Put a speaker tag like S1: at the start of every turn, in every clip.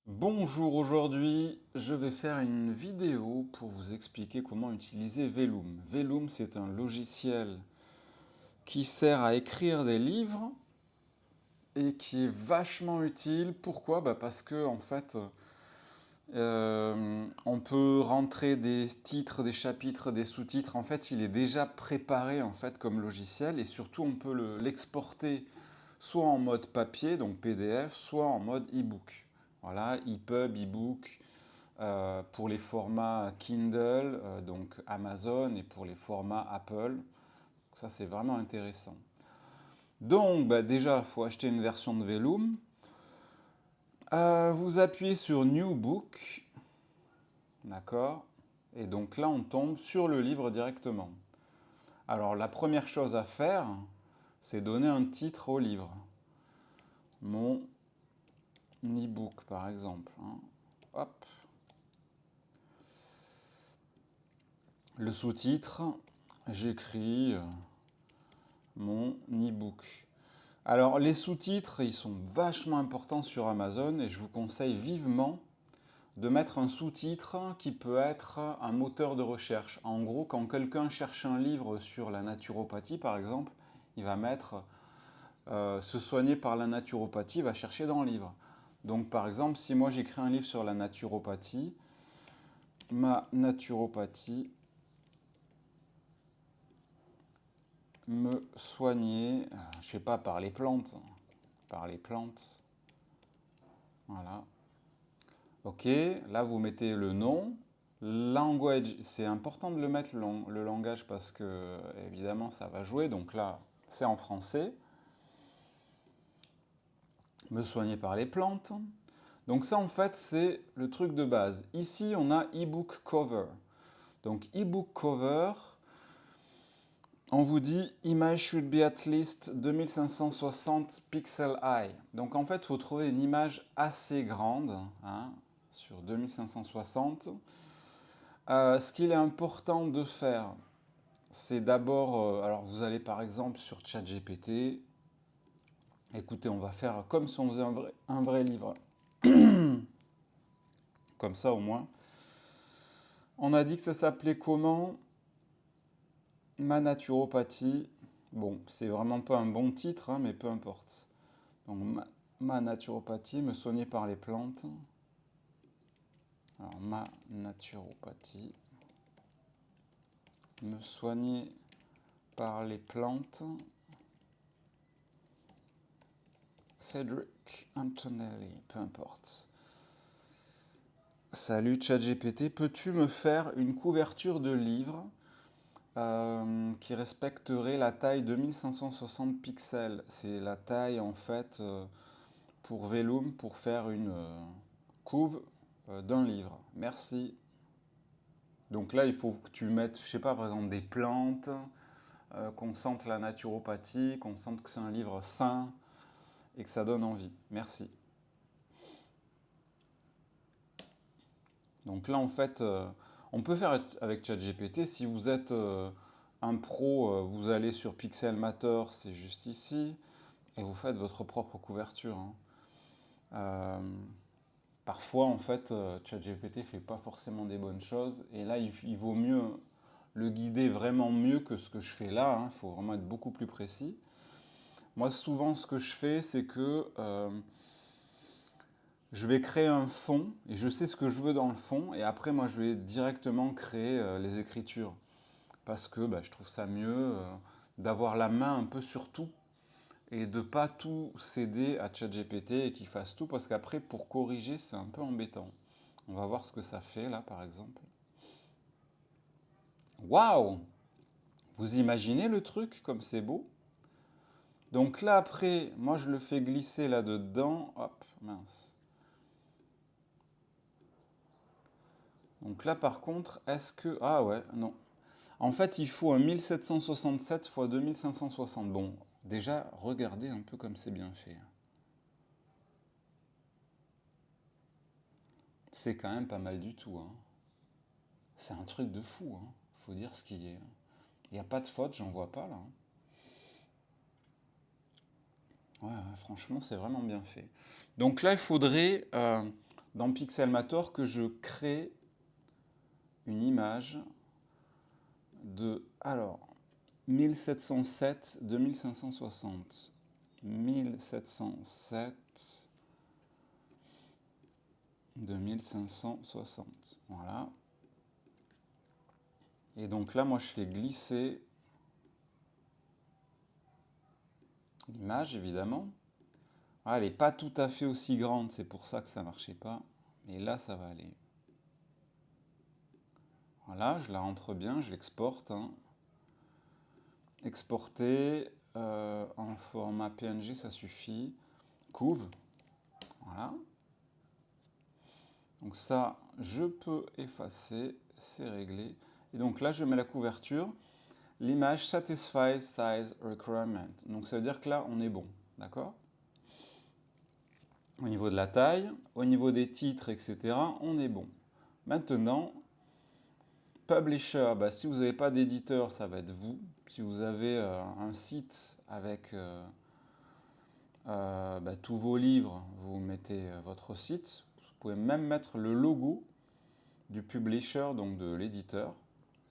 S1: Bonjour, aujourd'hui je vais faire une vidéo pour vous expliquer comment utiliser Vellum. Vellum, c'est un logiciel qui sert à écrire des livres et qui est vachement utile. Pourquoi? Parce que en fait, on peut rentrer des titres, des chapitres, des sous-titres. En fait, il est déjà préparé en fait comme logiciel et surtout on peut l'exporter soit en mode papier, donc PDF, soit en mode e-book. Voilà, EPUB, e-book, pour les formats Kindle, donc Amazon, et pour les formats Apple. Ça, c'est vraiment intéressant. Donc, déjà, il faut acheter une version de Vellum. Vous appuyez sur New Book, d'accord? Et donc là, on tombe sur le livre directement. Alors, la première chose à faire, c'est donner un titre au livre. Mon e-book, par exemple, hein. Hop. Le sous-titre, j'écris mon e-book. Alors, les sous-titres, ils sont vachement importants sur Amazon et je vous conseille vivement de mettre un sous-titre qui peut être un moteur de recherche. En gros, quand quelqu'un cherche un livre sur la naturopathie, par exemple, il va mettre se soigner par la naturopathie, il va chercher dans le livre. Donc, par exemple, si moi j'écris un livre sur la naturopathie, ma naturopathie, me soigner, je sais pas, par les plantes. Par les plantes. Voilà. Ok, là vous mettez le nom. Language, c'est important de le mettre le langage parce que évidemment ça va jouer. Donc là, c'est en français. Me soigner par les plantes. Donc ça en fait c'est le truc de base. Ici on a ebook cover. Donc ebook cover, on vous dit image should be at least 2560 pixel high. Donc en fait il faut trouver une image assez grande, hein, sur 2560. Ce qu'il est important de faire, c'est d'abord, alors vous allez par exemple sur ChatGPT, écoutez, on va faire comme si on faisait un vrai livre, comme ça au moins. On a dit que ça s'appelait comment? Ma naturopathie. Bon, c'est vraiment pas un bon titre, hein, mais peu importe. Donc ma naturopathie, me soigner par les plantes. Alors ma naturopathie, me soigner par les plantes. Cedric Antonelli, peu importe. Salut ChatGPT, peux-tu me faire une couverture de livre qui respecterait la taille 2560 pixels? C'est la taille en fait pour Vellum pour faire une couve d'un livre. Merci. Donc là, il faut que tu mettes, je sais pas, par exemple des plantes, qu'on sente la naturopathie, qu'on sente que c'est un livre sain et que ça donne envie. Merci. Donc là, en fait, on peut faire avec ChatGPT. Si vous êtes un pro, vous allez sur Pixelmator, c'est juste ici, et vous faites votre propre couverture, hein. Euh, Parfois, en fait, ChatGPT ne fait pas forcément des bonnes choses, et là, il vaut mieux le guider vraiment mieux que ce que je fais là, hein. Il faut vraiment être beaucoup plus précis. Moi, souvent, ce que je fais, c'est que je vais créer un fond et je sais ce que je veux dans le fond et après moi je vais directement créer les écritures parce que je trouve ça mieux d'avoir la main un peu sur tout et de pas tout céder à ChatGPT et qu'il fasse tout parce qu'après pour corriger c'est un peu embêtant. On va voir ce que ça fait là par exemple. Waouh! Vous imaginez le truc comme c'est beau? Donc là après, moi je le fais glisser là-dedans. Hop, mince. Donc là par contre, est-ce que... Ah ouais, non. En fait, il faut un 1767 x 2560. Bon, déjà, regardez un peu comme c'est bien fait. C'est quand même pas mal du tout, hein. C'est un truc de fou, hein. Faut dire ce qui est. Il n'y a pas de faute, j'en vois pas là, hein. Ouais, ouais, franchement, c'est vraiment bien fait. Donc là, il faudrait dans Pixelmator que je crée une image de, alors, 1707 2560. 1707 2560. Voilà. Et donc là, moi, je fais glisser l'image, évidemment. Ah, elle n'est pas tout à fait aussi grande, c'est pour ça que ça ne marchait pas. Mais là, ça va aller. Voilà, je la rentre bien, je l'exporte. Hein. Exporter en format PNG, ça suffit. Couve. Voilà. Donc ça, je peux effacer, c'est réglé. Et donc là, je mets la couverture. L'image satisfies size requirement. Donc ça veut dire que là, on est bon. D'accord? Au niveau de la taille, au niveau des titres, etc., on est bon. Maintenant, publisher, bah, si vous n'avez pas d'éditeur, ça va être vous. Si vous avez un site avec bah, tous vos livres, vous mettez votre site. Vous pouvez même mettre le logo du publisher, donc de l'éditeur.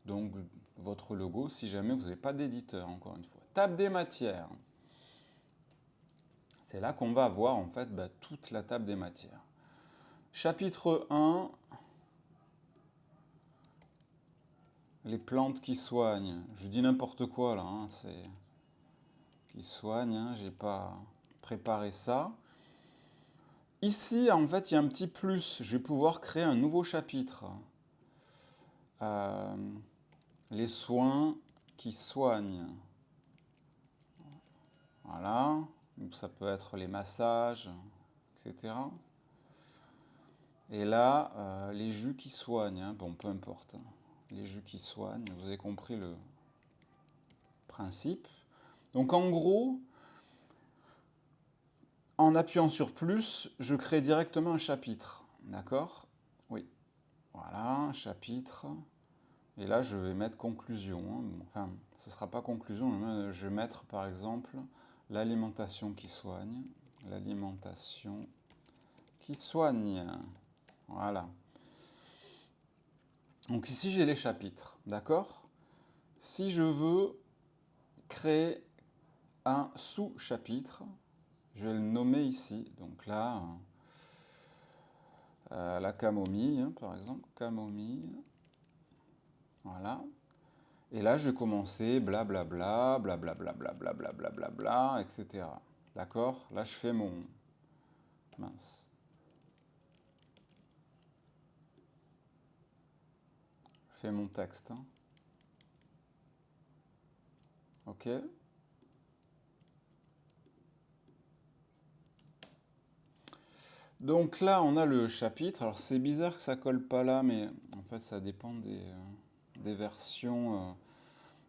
S1: Donc votre logo, si jamais vous n'avez pas d'éditeur, encore une fois. Table des matières. C'est là qu'on va avoir en fait bah, toute la table des matières. Chapitre 1, les plantes qui soignent. Je dis n'importe quoi là, hein, c'est qui soignent, hein, j'ai pas préparé ça. Ici, en fait, il y a un petit plus. Je vais pouvoir créer un nouveau chapitre. Euh, les soins qui soignent. Voilà. Donc, ça peut être les massages, etc. Et là, les jus qui soignent. Hein. Bon, peu importe. Les jus qui soignent. Vous avez compris le principe. Donc, en gros, en appuyant sur plus, je crée directement un chapitre. D'accord? Oui. Voilà, un chapitre. Et là, je vais mettre conclusion. Hein. Enfin, ce ne sera pas conclusion, mais je vais mettre par exemple l'alimentation qui soigne. L'alimentation qui soigne. Voilà. Donc ici, j'ai les chapitres. D'accord? Si je veux créer un sous-chapitre, je vais le nommer ici. Donc là, la camomille, hein, par exemple. Camomille. Voilà. Et là, je vais commencer blablabla, blablabla, blablabla, blablabla, etc. D'accord? Là, je fais mon... Mince. Je fais mon texte. Hein. OK? Donc là, on a le chapitre. Alors, c'est bizarre que ça colle pas là, mais en fait, ça dépend des versions.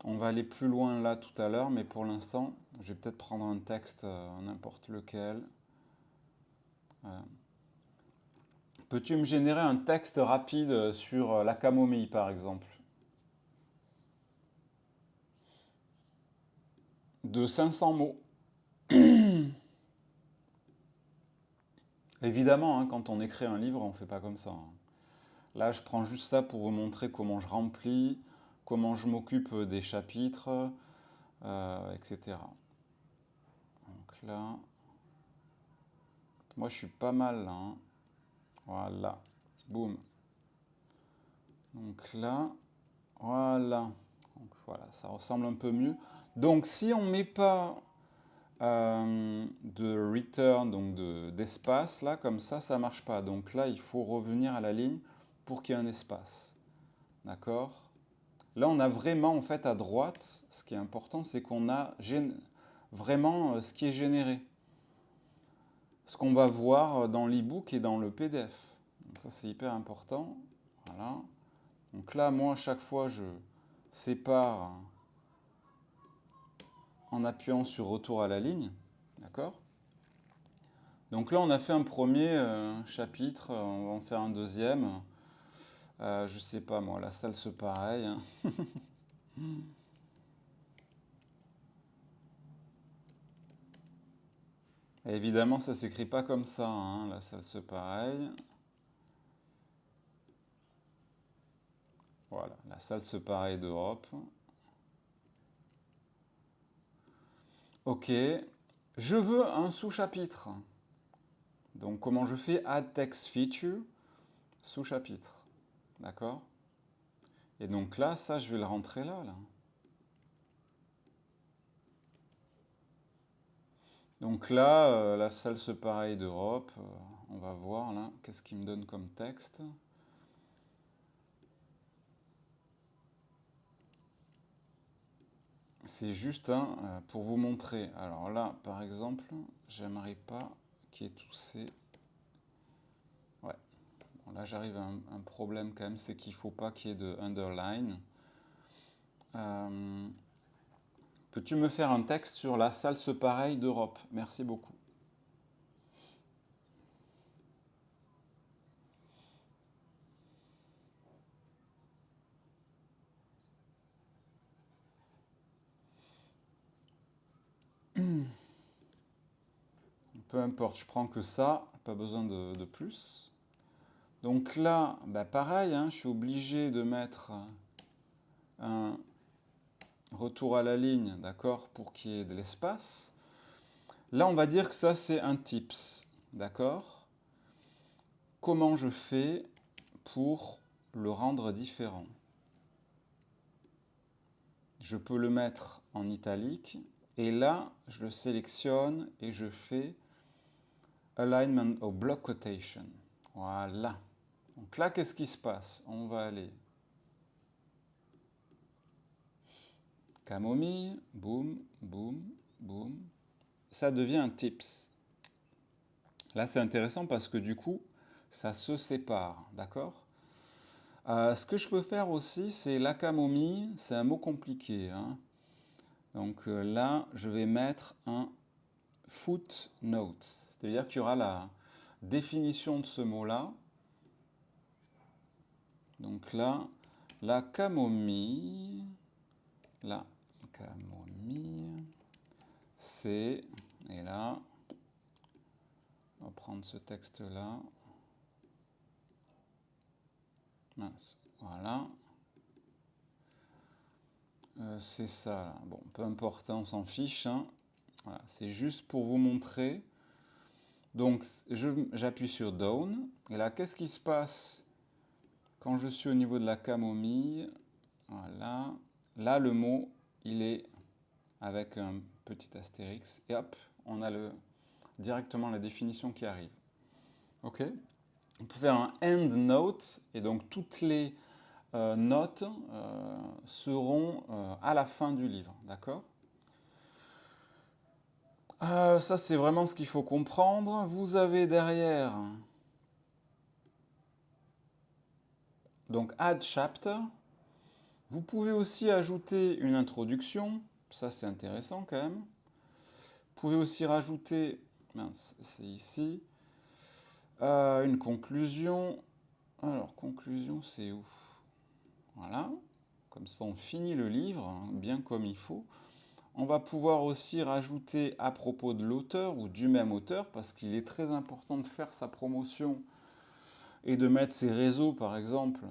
S1: On va aller plus loin là tout à l'heure, mais pour l'instant, je vais peut-être prendre un texte, n'importe lequel. Peux-tu me générer un texte rapide sur la camomille, par exemple? De 500 mots. Évidemment, hein, quand on écrit un livre, on ne fait pas comme ça. Hein. Là, je prends juste ça pour vous montrer comment je remplis, comment je m'occupe des chapitres, etc. Donc là, moi je suis pas mal là. Hein. Voilà. Boum. Donc là, voilà. Donc voilà, ça ressemble un peu mieux. Donc si on ne met pas de return, donc d'espace, là, comme ça marche pas. Donc là, il faut revenir à la ligne pour qu'il y ait un espace. D'accord? Là, on a vraiment, en fait, à droite, ce qui est important, c'est qu'on a vraiment ce qui est généré. Ce qu'on va voir dans l'e-book et dans le PDF. Donc ça, c'est hyper important. Voilà. Donc là, moi, à chaque fois, je sépare en appuyant sur retour à la ligne. D'accord? Donc là, on a fait un premier chapitre, on va en faire un deuxième. Je sais pas moi, la salle c'est pareil. Hein. Et évidemment, ça s'écrit pas comme ça, hein, la salle c'est pareil. Voilà, la salle se pareille d'Europe. Ok, je veux un sous-chapitre. Donc comment je fais? Add text feature, sous-chapitre. D'accord? Et donc là, ça, je vais le rentrer là. Donc là, la salle se pareille d'Europe. On va voir là, qu'est-ce qu'il me donne comme texte. C'est juste pour vous montrer. Alors là, par exemple, j'aimerais pas qu'il y ait tous ces... Ouais. Bon, là, j'arrive à un problème quand même, c'est qu'il ne faut pas qu'il y ait de underline. Peux-tu me faire un texte sur la salle se pareille d'Europe? Merci beaucoup. Peu importe, je prends que ça, pas besoin de plus. Donc là, bah pareil, je suis obligé de mettre un retour à la ligne, d'accord, pour qu'il y ait de l'espace. Là, on va dire que ça, c'est un tips, d'accord? Comment je fais pour le rendre différent? Je peux le mettre en italique, et là, je le sélectionne et je fais Alignment au block quotation. Voilà. Donc là, qu'est-ce qui se passe? On va aller camomille, boum, boum, boum. Ça devient un tips. Là, c'est intéressant parce que du coup, ça se sépare, d'accord? Ce que je peux faire aussi, c'est la camomille, c'est un mot compliqué. Donc là, je vais mettre un footnote, c'est-à-dire qu'il y aura la définition de ce mot-là. Donc là, la camomille, c'est, et là, on va prendre ce texte-là. Mince, voilà. C'est ça, là. Bon, peu importe, on s'en fiche. Voilà, c'est juste pour vous montrer. Donc, j'appuie sur Down. Et là, qu'est-ce qui se passe quand je suis au niveau de la camomille? Voilà. Là, le mot, il est avec un petit astérix. Et hop, on a directement la définition qui arrive. OK? On peut faire un end note. Et donc, toutes les notes seront à la fin du livre. D'accord? Ça, c'est vraiment ce qu'il faut comprendre. Vous avez derrière, donc Add Chapter. Vous pouvez aussi ajouter une introduction. Ça, c'est intéressant quand même. Vous pouvez aussi rajouter, mince, c'est ici, une conclusion. Alors, conclusion, c'est où? Voilà. Comme ça, on finit le livre, bien comme il faut. On va pouvoir aussi rajouter à propos de l'auteur ou du même auteur, parce qu'il est très important de faire sa promotion et de mettre ses réseaux, par exemple,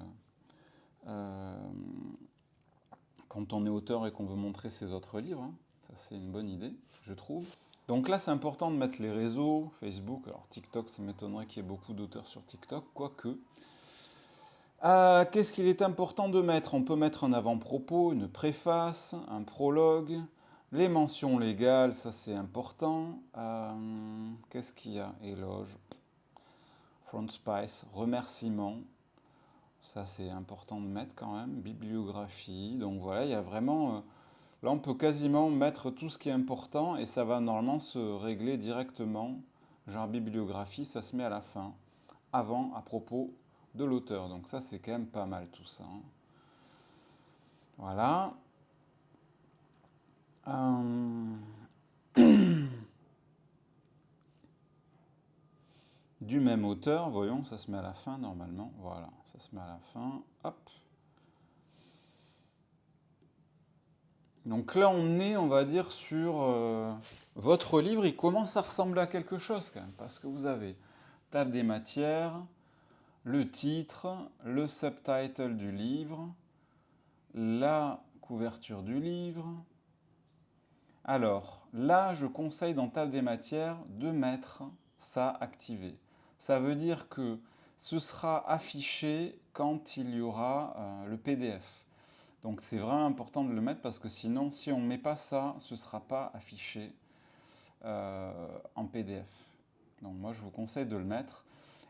S1: quand on est auteur et qu'on veut montrer ses autres livres. Ça, c'est une bonne idée, je trouve. Donc là, c'est important de mettre les réseaux, Facebook. Alors TikTok, ça m'étonnerait qu'il y ait beaucoup d'auteurs sur TikTok, quoique. Qu'est-ce qu'il est important de mettre? On peut mettre un avant-propos, une préface, un prologue, les mentions légales, ça c'est important. Qu'est-ce qu'il y a? Éloge, frontispice, remerciements, ça c'est important de mettre quand même. Bibliographie, donc voilà, il y a vraiment... là on peut quasiment mettre tout ce qui est important et ça va normalement se régler directement. Genre bibliographie, ça se met à la fin, avant, à propos de l'auteur. Donc ça c'est quand même pas mal tout ça. Voilà. Du même auteur, voyons, ça se met à la fin normalement. Voilà, ça se met à la fin. Hop. Donc là, on est, on va dire, sur votre livre. Il commence à ressembler à quelque chose quand même, parce que vous avez table des matières, le titre, le subtitle du livre, la couverture du livre. Alors, là, je conseille dans table des matières de mettre ça activé. Ça veut dire que ce sera affiché quand il y aura le PDF. Donc c'est vraiment important de le mettre parce que sinon, si on ne met pas ça, ce ne sera pas affiché en PDF. Donc moi, je vous conseille de le mettre.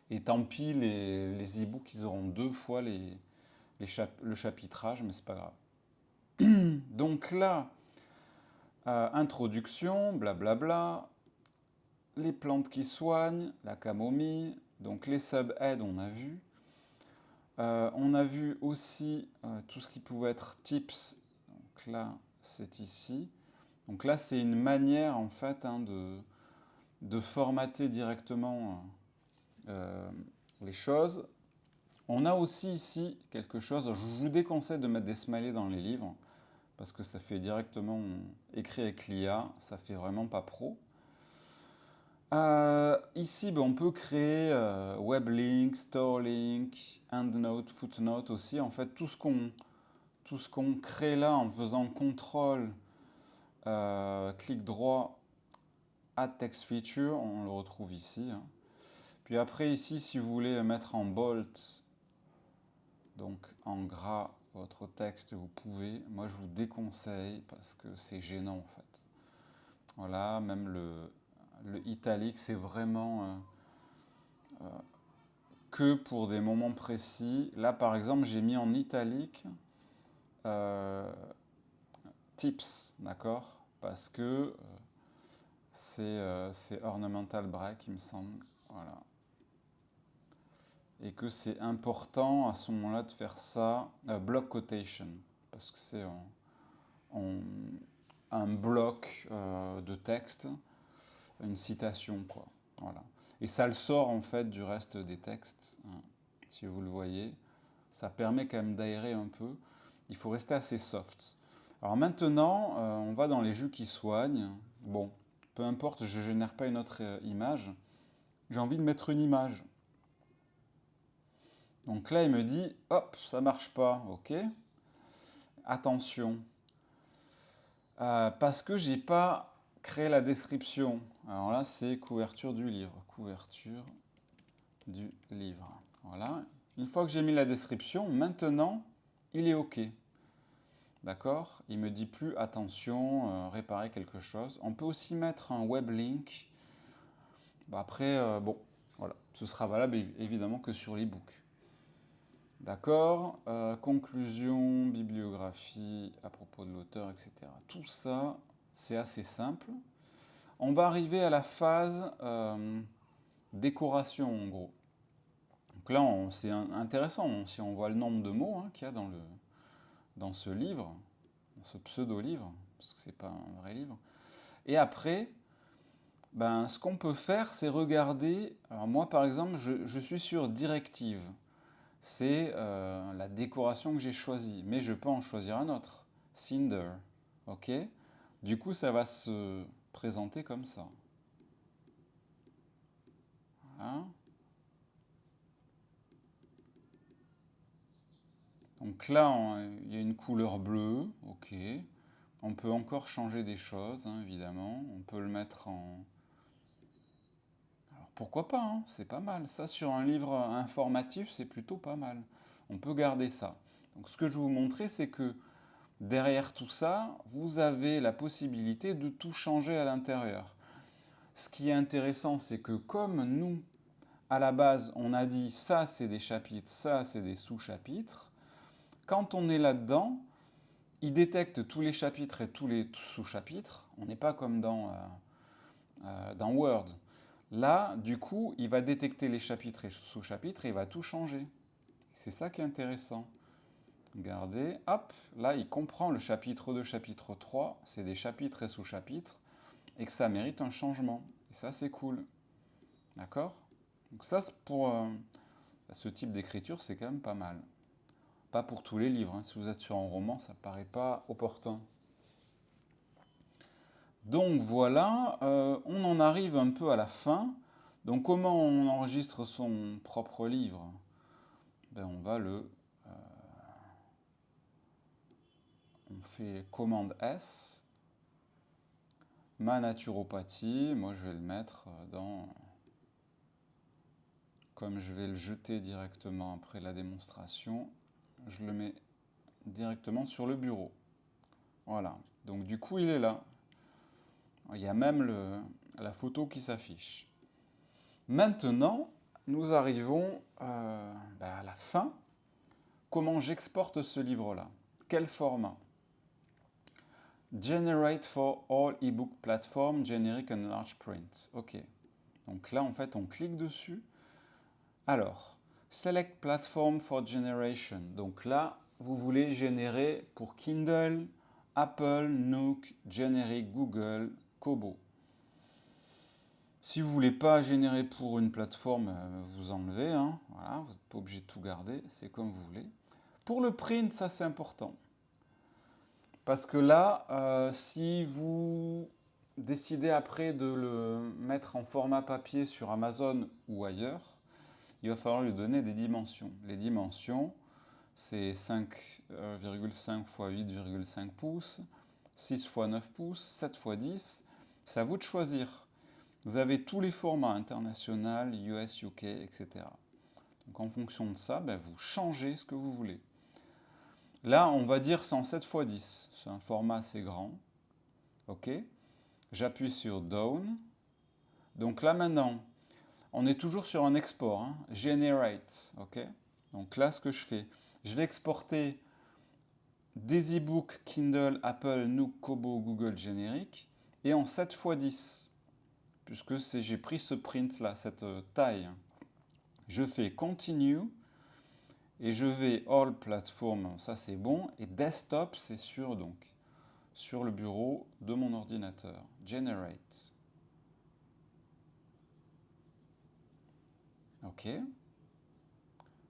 S1: Et tant pis, les e-books, ils auront 2 fois le chapitrage, mais c'est pas grave. Donc là, introduction, blablabla, les plantes qui soignent, la camomille, donc les sub-heads, on a vu. On a vu aussi tout ce qui pouvait être tips. Donc là, c'est ici. Donc là, c'est une manière en fait de formater directement les choses. On a aussi ici quelque chose, je vous déconseille de mettre des smileys dans les livres, parce que ça fait directement écrit avec l'IA, ça fait vraiment pas pro. Ici, on peut créer weblink, storelink, endnote, footnote aussi. En fait, tout ce qu'on crée là en faisant CTRL, clic droit, Add Text Feature, on le retrouve ici. Hein. Puis après, ici, si vous voulez mettre en bold, donc en gras, votre texte, vous pouvez. Moi, je vous déconseille parce que c'est gênant en fait. Voilà, même le italique, c'est vraiment que pour des moments précis. Là, par exemple, j'ai mis en italique tips, d'accord? Parce que c'est ornamental break, il me semble. Voilà. Et que c'est important à ce moment-là de faire ça, block quotation, parce que c'est un bloc de texte, une citation, quoi. Voilà. Et ça le sort en fait du reste des textes, hein, si vous le voyez. Ça permet quand même d'aérer un peu. Il faut rester assez soft. Alors maintenant, on va dans les jus qui soignent. Bon, peu importe, je ne génère pas une autre image. J'ai envie de mettre une image. Donc là, il me dit, hop, ça marche pas, ok. Attention, parce que j'ai pas créé la description. Alors là, c'est couverture du livre. Couverture du livre. Voilà. Une fois que j'ai mis la description, maintenant, il est ok. D'accord? Il me dit plus attention, réparer quelque chose. On peut aussi mettre un web link. Après, bon, voilà. Ce sera valable évidemment que sur l'ebook. D'accord? Conclusion, bibliographie à propos de l'auteur, etc. Tout ça, c'est assez simple. On va arriver à la phase décoration, en gros. Donc là, c'est intéressant, si on voit le nombre de mots qu'il y a dans ce livre, dans ce pseudo-livre, parce que c'est pas un vrai livre. Et après, ce qu'on peut faire, c'est regarder. Alors moi, par exemple, je suis sur directive. C'est la décoration que j'ai choisie, mais je peux en choisir un autre. Cinder, ok? Du coup, ça va se présenter comme ça. Voilà. Donc là, il y a une couleur bleue, ok. On peut encore changer des choses, hein, évidemment. On peut le mettre en... Alors pourquoi pas, hein, c'est pas mal. Ça, sur un livre informatif, c'est plutôt pas mal. On peut garder ça. Donc ce que je vais vous montrer, c'est que derrière tout ça, vous avez la possibilité de tout changer à l'intérieur. Ce qui est intéressant, c'est que comme nous, à la base, on a dit ça c'est des chapitres, ça c'est des sous-chapitres, quand on est là-dedans, il détecte tous les chapitres et tous les sous-chapitres. On n'est pas comme dans Word. Là, du coup, il va détecter les chapitres et sous-chapitres et il va tout changer. C'est ça qui est intéressant. Regardez, hop, là, il comprend le chapitre 2, chapitre 3, c'est des chapitres et sous-chapitres, et que ça mérite un changement. Et ça, c'est cool. D'accord? Donc ça, pour ce type d'écriture, c'est quand même pas mal. Pas pour tous les livres. Hein. Si vous êtes sur un roman, ça ne paraît pas opportun. Donc voilà, on en arrive un peu à la fin. Donc comment on enregistre son propre livre? On va on fait commande S, ma naturopathie, moi je vais le mettre dans, comme je vais le jeter directement après la démonstration, je le mets directement sur le bureau. Voilà, donc du coup il est là. Il y a même la photo qui s'affiche. Maintenant, nous arrivons à la fin. Comment j'exporte ce livre-là? Quel format? Generate for all ebook platform, generic and large print. Ok. Donc là, en fait, on clique dessus. Alors, select platform for generation. Donc là, vous voulez générer pour Kindle, Apple, Nook, Generic, Google, Kobo. Si vous ne voulez pas générer pour une plateforme, vous enlevez. Hein. Voilà, vous n'êtes pas obligé de tout garder, c'est comme vous voulez. Pour le print, ça c'est important. Parce que là, si vous décidez après de le mettre en format papier sur Amazon ou ailleurs, il va falloir lui donner des dimensions. Les dimensions, c'est 5,5 x 8,5 pouces, 6 x 9 pouces, 7 x 10. C'est à vous de choisir. Vous avez tous les formats international, US, UK, etc. Donc en fonction de ça, vous changez ce que vous voulez. Là, on va dire c'est en 7 x 10. C'est un format assez grand. OK. J'appuie sur Down. Donc là maintenant, on est toujours sur un export. Hein. Generate. OK. Donc là, ce que je fais, je vais exporter des e-books Kindle, Apple, Nook, Kobo, Google Generic et en 7 x 10. Puisque j'ai pris ce print là, cette taille. Je fais Continue et je vais All Platform, ça c'est bon, et Desktop c'est sur le bureau de mon ordinateur. Generate. Ok.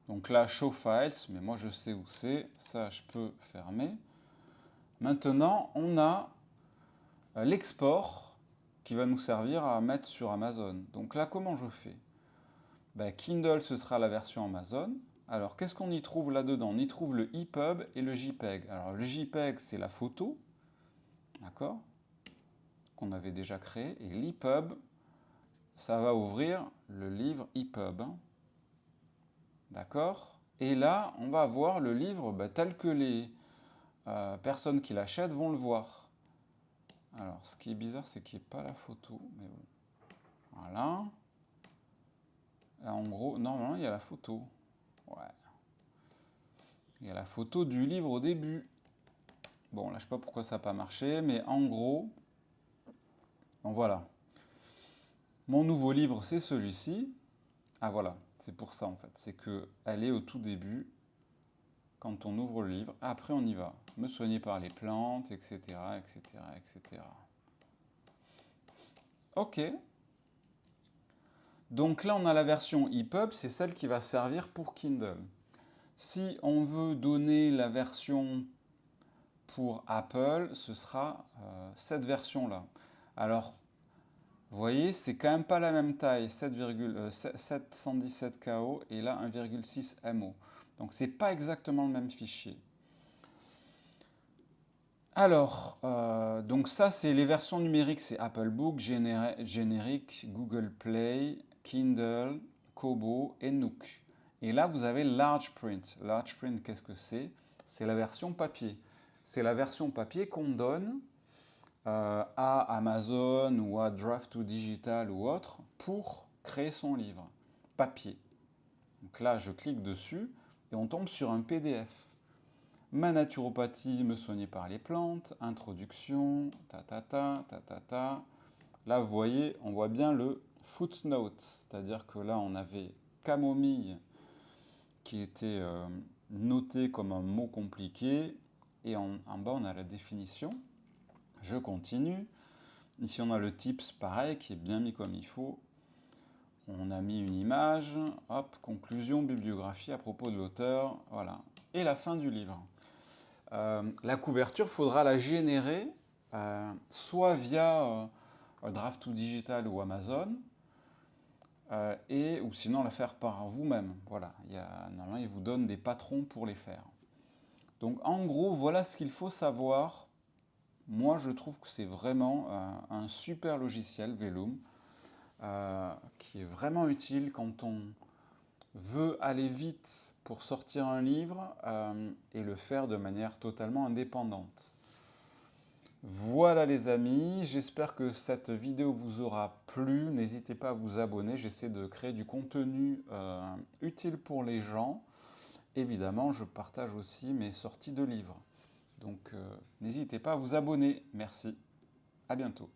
S1: Donc là, Show Files, mais moi je sais où c'est, ça je peux fermer. Maintenant, on a l'export qui va nous servir à mettre sur Amazon. Donc là, comment je fais? Kindle, ce sera la version Amazon. Alors, qu'est-ce qu'on y trouve là-dedans? On y trouve le EPUB et le JPEG. Alors, le JPEG, c'est la photo, d'accord, qu'on avait déjà créé. Et l'EPUB, ça va ouvrir le livre EPUB. D'accord? Et là, on va avoir le livre tel que les personnes qui l'achètent vont le voir. Alors, ce qui est bizarre, c'est qu'il n'y ait pas la photo. Mais bon. Voilà. Et en gros, normalement, il y a la photo. Ouais. Il y a la photo du livre au début. Bon, là, je ne sais pas pourquoi ça n'a pas marché, mais en gros, bon, voilà. Mon nouveau livre, c'est celui-ci. Ah, voilà, c'est pour ça, en fait. C'est qu'elle est au tout début, quand on ouvre le livre. Après, on y va. Me soigner par les plantes, etc., etc., etc. Ok. Donc là, on a la version EPUB, c'est celle qui va servir pour Kindle. Si on veut donner la version pour Apple, ce sera cette version-là. Alors, vous voyez, c'est quand même pas la même taille, 717 KO et là 1,6 MO. Donc c'est pas exactement le même fichier. Alors, donc ça c'est les versions numériques, c'est Apple Book, Generic, Google Play, Kindle, Kobo et Nook. Et là vous avez Large Print. Large Print, qu'est-ce que c'est? C'est la version papier. C'est la version papier qu'on donne à Amazon ou à Draft2 Digital ou autre pour créer son livre papier. Donc là, je clique dessus et on tombe sur un PDF. Ma naturopathie, me soigner par les plantes, introduction, ta. Là, vous voyez, on voit bien le footnote, c'est-à-dire que là, on avait camomille qui était noté comme un mot compliqué et en bas, on a la définition. Je continue. Ici, on a le tips, pareil, qui est bien mis comme il faut. On a mis une image, hop, conclusion, bibliographie à propos de l'auteur, voilà. Et la fin du livre. La couverture, il faudra la générer, soit via Draft2 Digital ou Amazon, ou sinon la faire par vous-même. Voilà, normalement, ils vous donnent des patrons pour les faire. Donc en gros, voilà ce qu'il faut savoir. Moi, je trouve que c'est vraiment un super logiciel, Vellum, qui est vraiment utile quand on veut aller vite pour sortir un livre et le faire de manière totalement indépendante. Voilà les amis, j'espère que cette vidéo vous aura plu. N'hésitez pas à vous abonner, j'essaie de créer du contenu utile pour les gens. Évidemment, je partage aussi mes sorties de livres. Donc n'hésitez pas à vous abonner. Merci. À bientôt.